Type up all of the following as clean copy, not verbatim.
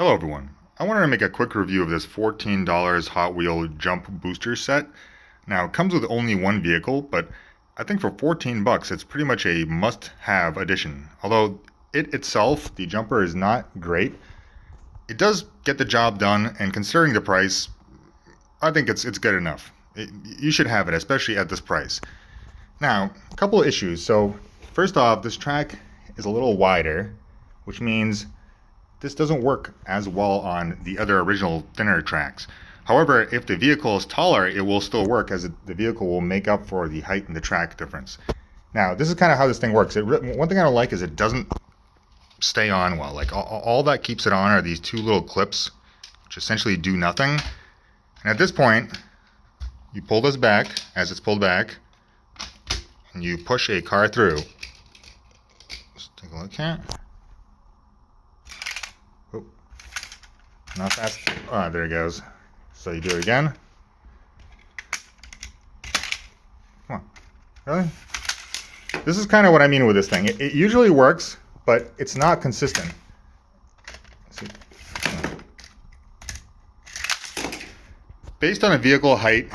Hello everyone. I wanted to make a quick review of this $14 Hot Wheel Jump Booster set. Now it comes with only one vehicle, but I think for 14 bucks it's pretty much a must-have addition. Although it itself, the jumper, is not great, it does get the job done, and considering the price, I think it's good enough. You should have it, especially at this price. Now, a couple of issues. So first off, this track is a little wider, which means this doesn't work as well on the other original thinner tracks. However, if the vehicle is taller, it will still work, as the vehicle will make up for the height and the track difference. Now, this is kind of how this thing works. One thing I don't like is it doesn't stay on well. Like all that keeps it on are these two little clips, which essentially do nothing. And at this point, you pull this back as it's pulled back, and you push a car through. Let's take a look here. Oh, not fast. Ah, there it goes. So you do it again. Come on. Really? This is kind of what I mean with this thing. It usually works, but it's not consistent. Let's see. Based on a vehicle height,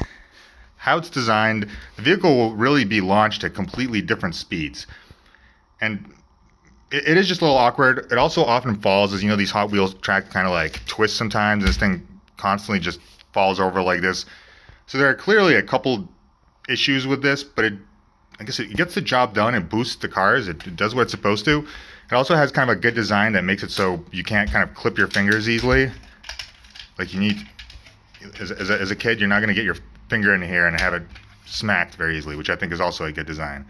how it's designed, the vehicle will really be launched at completely different speeds. And it is just a little awkward. It also often falls, as you know, these Hot Wheels tracks kind of like twist sometimes, and this thing constantly just falls over like this. So there are clearly a couple issues with this, but I guess it gets the job done. It boosts the cars. It does what it's supposed to. It also has kind of a good design that makes it so you can't kind of clip your fingers easily. Like you need, as a kid, you're not going to get your finger in here and have it smacked very easily, which I think is also a good design.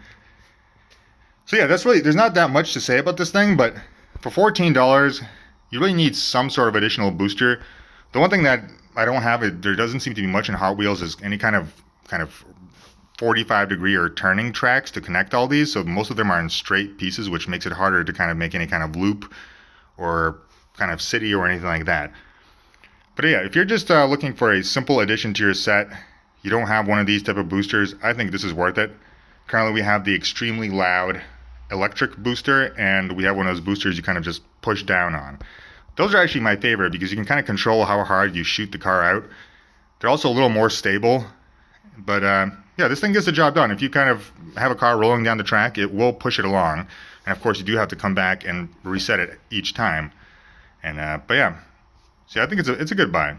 So yeah, there's not that much to say about this thing, but for $14, you really need some sort of additional booster. The one thing that I don't have, there doesn't seem to be much in Hot Wheels, is any kind of 45-degree or turning tracks to connect all these. So most of them are in straight pieces, which makes it harder to kind of make any kind of loop or kind of city or anything like that. But yeah, if you're just looking for a simple addition to your set, you don't have one of these type of boosters, I think this is worth it. Currently we have the extremely loud electric booster, and we have one of those boosters you kind of just push down on. Those are actually my favorite because you can kind of control how hard you shoot the car out. They're also a little more stable, but yeah, this thing gets the job done. If you kind of have a car rolling down the track, it will push it along, and of course you do have to come back and reset it each time. And but yeah, see, I think it's a good buy.